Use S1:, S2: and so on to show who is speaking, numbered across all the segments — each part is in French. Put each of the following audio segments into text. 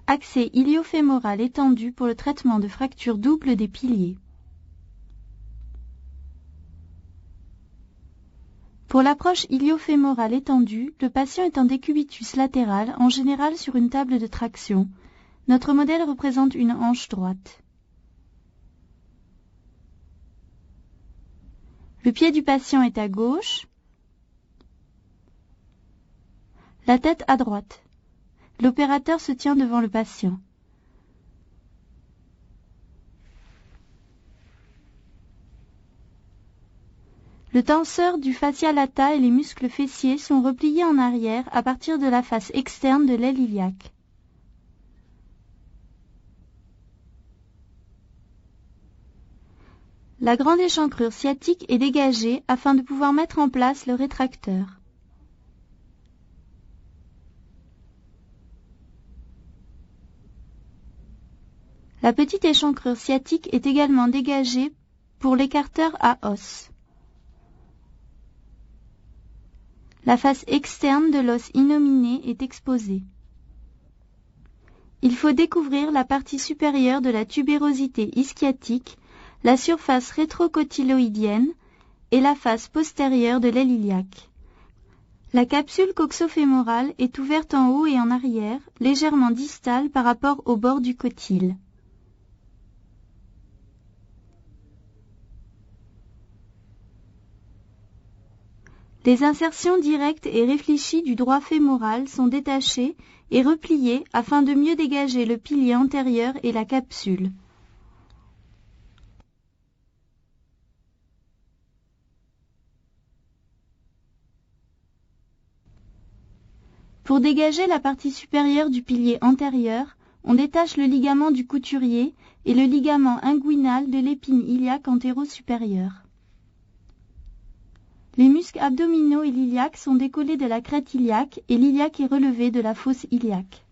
S1: Accès iliofémoral étendu pour le traitement de fractures doubles des piliers. Pour l'approche iliofémorale étendue, le patient est en décubitus latéral, en général sur une table de traction. Notre modèle représente une hanche droite. Le pied du patient est à gauche, la tête à droite. L'opérateur se tient devant le patient. Le tenseur du fascia lata et les muscles fessiers sont repliés en arrière à partir de la face externe de l'aile iliaque. La grande échancrure sciatique est dégagée afin de pouvoir mettre en place le rétracteur. La petite échancrure sciatique est également dégagée pour l'écarteur à os. La face externe de l'os innominé est exposée. Il faut découvrir la partie supérieure de la tubérosité ischiatique, la surface rétrocotyloïdienne et la face postérieure de l'aile iliaque. La capsule coxofémorale est ouverte en haut et en arrière, légèrement distale par rapport au bord du cotyle. Les insertions directes et réfléchies du droit fémoral sont détachées et repliées afin de mieux dégager le pilier antérieur et la capsule. Pour dégager la partie supérieure du pilier antérieur, on détache le ligament du couturier et le ligament inguinal de l'épine iliaque antéro-supérieure. Les muscles abdominaux et l'iliaque sont décollés de la crête iliaque et l'iliaque est relevé de la fosse iliaque.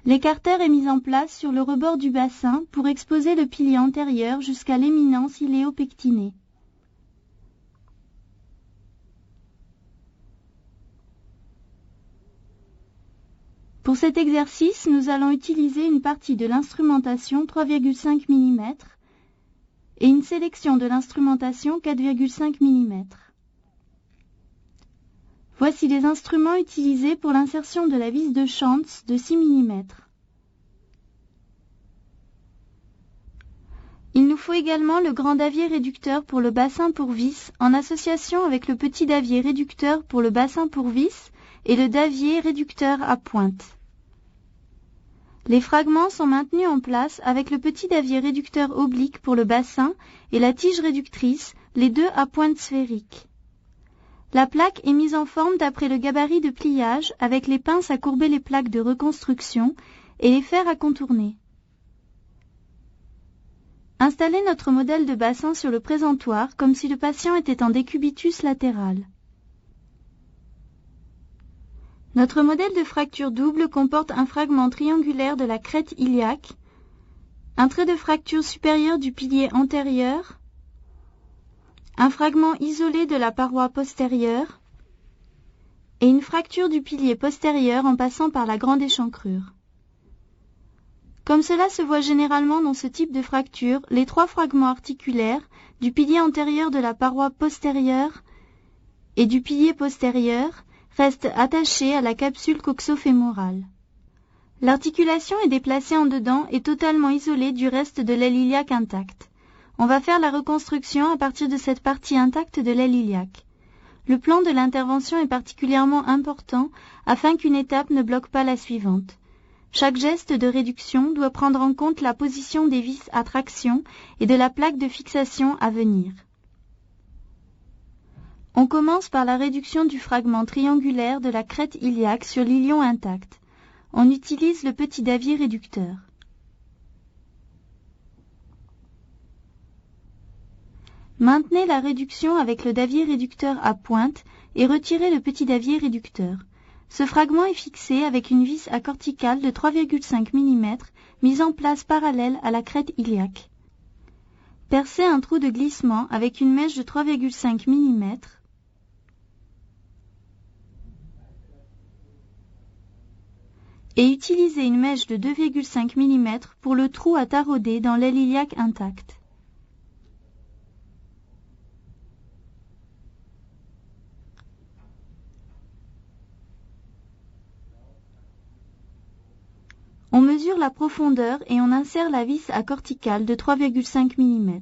S1: L'écarteur est mis en place sur le rebord du bassin pour exposer le pilier antérieur jusqu'à l'éminence iléo-pectinée. Pour cet exercice, nous allons utiliser une partie de l'instrumentation 3,5 mm et une sélection de l'instrumentation 4,5 mm. Voici les instruments utilisés pour l'insertion de la vis de Schantz de 6 mm. Il nous faut également le grand davier réducteur pour le bassin pour vis en association avec le petit davier réducteur pour le bassin pour vis et le davier réducteur à pointe. Les fragments sont maintenus en place avec le petit davier réducteur oblique pour le bassin et la tige réductrice, les deux à pointe sphérique. La plaque est mise en forme d'après le gabarit de pliage avec les pinces à courber les plaques de reconstruction et les fers à contourner. Installez notre modèle de bassin sur le présentoir comme si le patient était en décubitus latéral. Notre modèle de fracture double comporte un fragment triangulaire de la crête iliaque, un trait de fracture supérieur du pilier antérieur, un fragment isolé de la paroi postérieure et une fracture du pilier postérieur en passant par la grande échancrure. Comme cela se voit généralement dans ce type de fracture, les trois fragments articulaires du pilier antérieur de la paroi postérieure et du pilier postérieur restent attachés à la capsule coxofémorale. L'articulation est déplacée en dedans et totalement isolée du reste de l'aile iliaque intacte. On va faire la reconstruction à partir de cette partie intacte de l'aile iliaque. Le plan de l'intervention est particulièrement important afin qu'une étape ne bloque pas la suivante. Chaque geste de réduction doit prendre en compte la position des vis à traction et de la plaque de fixation à venir. On commence par la réduction du fragment triangulaire de la crête iliaque sur l'ilion intact. On utilise le petit davier réducteur. Maintenez la réduction avec le davier réducteur à pointe et retirez le petit davier réducteur. Ce fragment est fixé avec une vis à corticale de 3,5 mm mise en place parallèle à la crête iliaque. Percez un trou de glissement avec une mèche de 3,5 mm. et utilisez une mèche de 2,5 mm pour le trou à tarauder dans l'aile iliaque intacte. On mesure la profondeur et on insère la vis à corticale de 3,5 mm.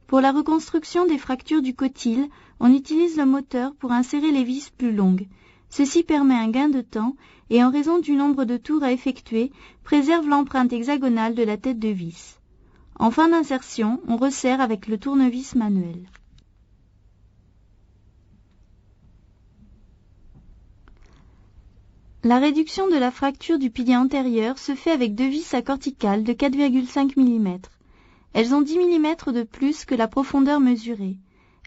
S1: Pour la reconstruction des fractures du cotyle, on utilise le moteur pour insérer les vis plus longues. Ceci permet un gain de temps et, en raison du nombre de tours à effectuer, préserve l'empreinte hexagonale de la tête de vis. En fin d'insertion, on resserre avec le tournevis manuel. La réduction de la fracture du pilier antérieur se fait avec deux vis à corticale de 4,5 mm. Elles ont 10 mm de plus que la profondeur mesurée.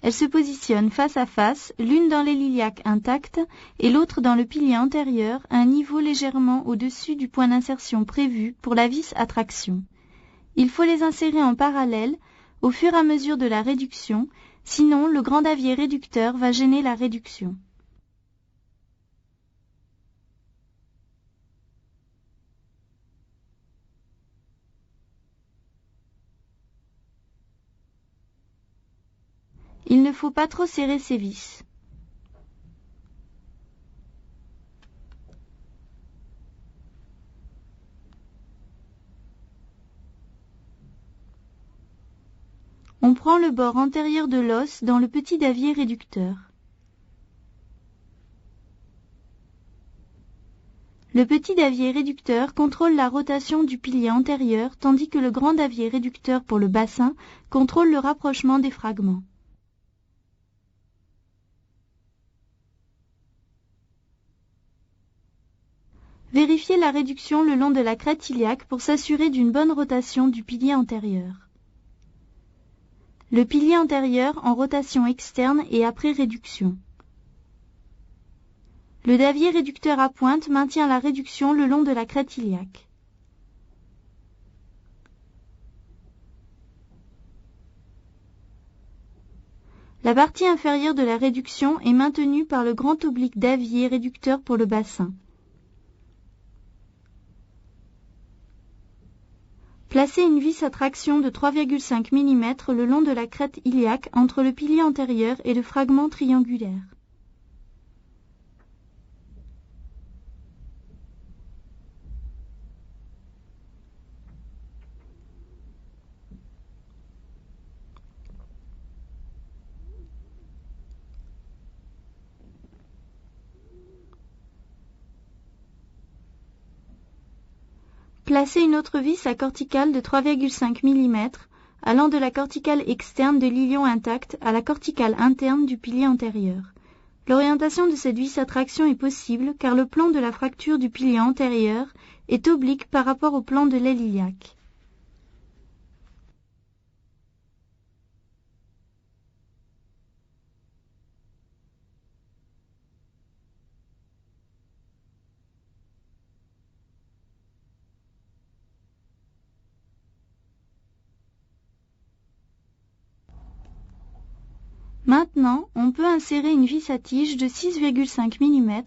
S1: Elles se positionnent face à face, l'une dans l'aile iliaque intacte et l'autre dans le pilier antérieur, à un niveau légèrement au-dessus du point d'insertion prévu pour la vis à traction. Il faut les insérer en parallèle au fur et à mesure de la réduction, sinon le grand davier réducteur va gêner la réduction. Il ne faut pas trop serrer ces vis. On prend le bord antérieur de l'os dans le petit davier réducteur. Le petit davier réducteur contrôle la rotation du pilier antérieur, tandis que le grand davier réducteur pour le bassin contrôle le rapprochement des fragments. Vérifiez la réduction le long de la crête iliaque pour s'assurer d'une bonne rotation du pilier antérieur. Le pilier antérieur en rotation externe et après réduction. Le davier réducteur à pointe maintient la réduction le long de la crête iliaque. La partie inférieure de la réduction est maintenue par le grand oblique davier réducteur pour le bassin. Placez une vis à traction de 3,5 mm le long de la crête iliaque entre le pilier antérieur et le fragment triangulaire. Placez une autre vis à corticale de 3,5 mm allant de la corticale externe de l'ilion intact à la corticale interne du pilier antérieur. L'orientation de cette vis à traction est possible car le plan de la fracture du pilier antérieur est oblique par rapport au plan de l'aile iliaque. Maintenant, on peut insérer une vis à tige de 6,5 mm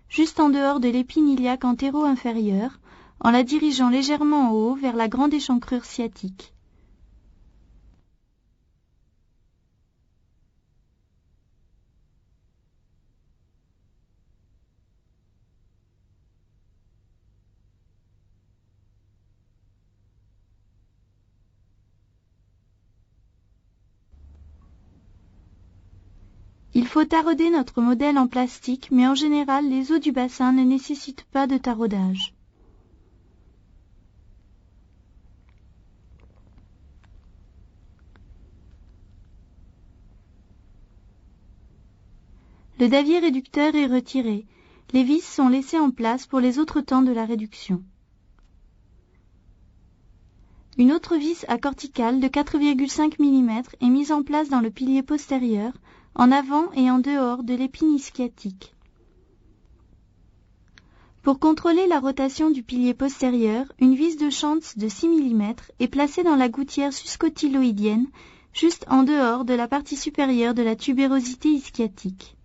S1: juste en dehors de l'épine iliaque antéro-inférieure, en la dirigeant légèrement en haut vers la grande échancrure sciatique. Il faut tarauder notre modèle en plastique, mais en général, les os du bassin ne nécessitent pas de taraudage. Le davier réducteur est retiré. Les vis sont laissées en place pour les autres temps de la réduction. Une autre vis à corticale de 4,5 mm est mise en place dans le pilier postérieur, en avant et en dehors de l'épine ischiatique. Pour contrôler la rotation du pilier postérieur, une vis de Schantz de 6 mm est placée dans la gouttière suscotyloïdienne, juste en dehors de la partie supérieure de la tubérosité ischiatique.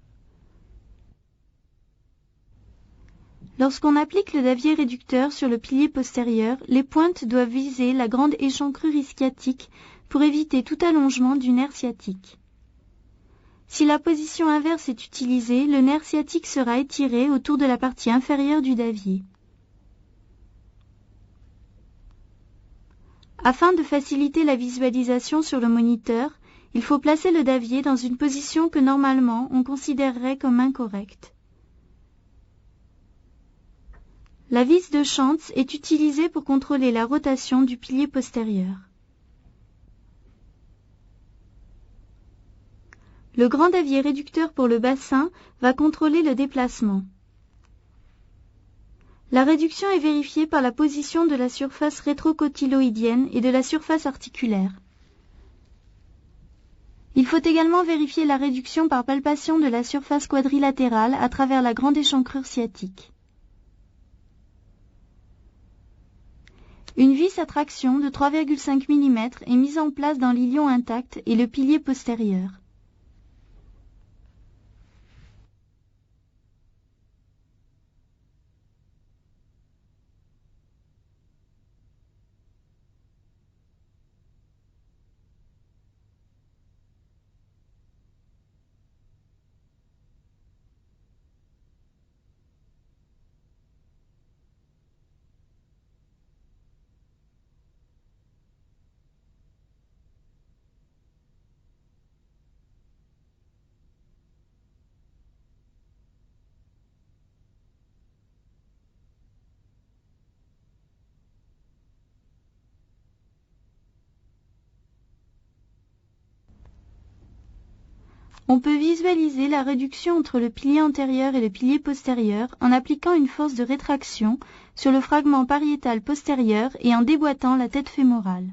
S1: Lorsqu'on applique le davier réducteur sur le pilier postérieur, les pointes doivent viser la grande échancrure ischiatique pour éviter tout allongement du nerf sciatique. Si la position inverse est utilisée, le nerf sciatique sera étiré autour de la partie inférieure du davier. Afin de faciliter la visualisation sur le moniteur, il faut placer le davier dans une position que normalement on considérerait comme incorrecte. La vis de Schantz est utilisée pour contrôler la rotation du pilier postérieur. Le grand davier réducteur pour le bassin va contrôler le déplacement. La réduction est vérifiée par la position de la surface rétrocotyloïdienne et de la surface articulaire. Il faut également vérifier la réduction par palpation de la surface quadrilatérale à travers la grande échancrure sciatique. Une vis à traction de 3,5 mm est mise en place dans l'ilion intact et le pilier postérieur. On peut visualiser la réduction entre le pilier antérieur et le pilier postérieur en appliquant une force de rétraction sur le fragment pariétal postérieur et en déboîtant la tête fémorale.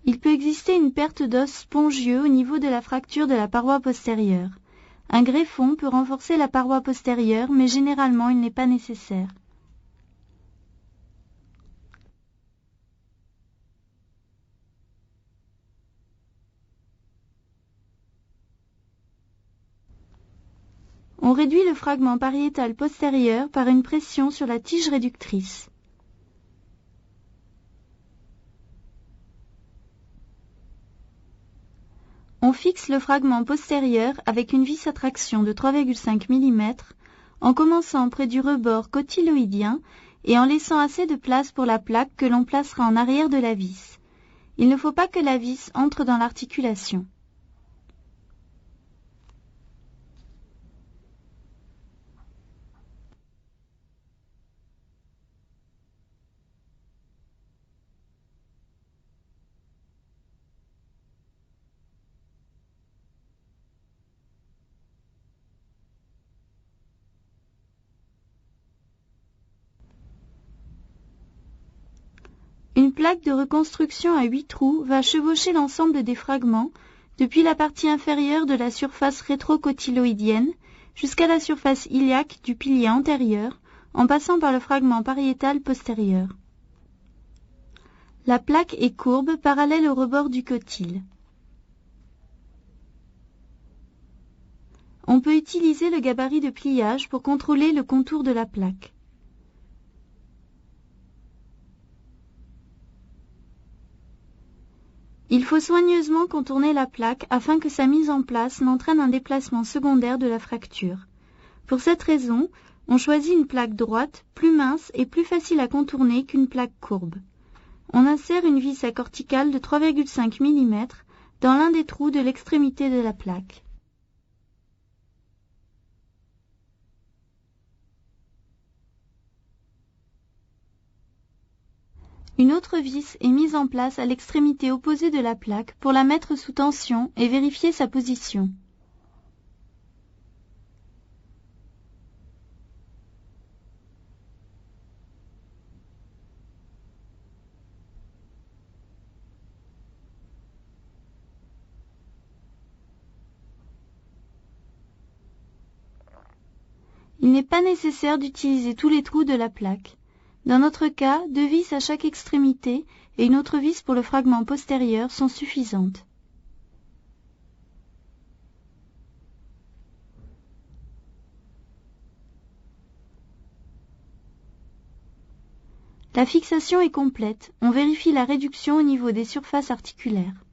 S1: Il peut exister une perte d'os spongieux au niveau de la fracture de la paroi postérieure. Un greffon peut renforcer la paroi postérieure, mais généralement il n'est pas nécessaire. On réduit le fragment pariétal postérieur par une pression sur la tige réductrice. On fixe le fragment postérieur avec une vis à traction de 3,5 mm en commençant près du rebord cotyloïdien et en laissant assez de place pour la plaque que l'on placera en arrière de la vis. Il ne faut pas que la vis entre dans l'articulation. Une plaque de reconstruction à 8 trous va chevaucher l'ensemble des fragments depuis la partie inférieure de la surface rétrocotyloïdienne jusqu'à la surface iliaque du pilier antérieur en passant par le fragment pariétal postérieur. La plaque est courbe parallèle au rebord du cotyle. On peut utiliser le gabarit de pliage pour contrôler le contour de la plaque. Il faut soigneusement contourner la plaque afin que sa mise en place n'entraîne un déplacement secondaire de la fracture. Pour cette raison, on choisit une plaque droite, plus mince et plus facile à contourner qu'une plaque courbe. On insère une vis à corticale de 3,5 mm dans l'un des trous de l'extrémité de la plaque. Une autre vis est mise en place à l'extrémité opposée de la plaque pour la mettre sous tension et vérifier sa position. Il n'est pas nécessaire d'utiliser tous les trous de la plaque. Dans notre cas, 2 vis à chaque extrémité et une autre vis pour le fragment postérieur sont suffisantes. La fixation est complète. On vérifie la réduction au niveau des surfaces articulaires.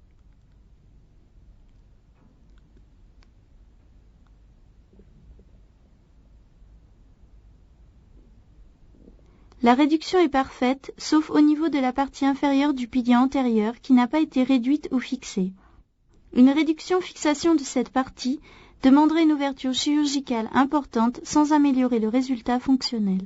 S1: La réduction est parfaite, sauf au niveau de la partie inférieure du pilier antérieur qui n'a pas été réduite ou fixée. Une réduction-fixation de cette partie demanderait une ouverture chirurgicale importante sans améliorer le résultat fonctionnel.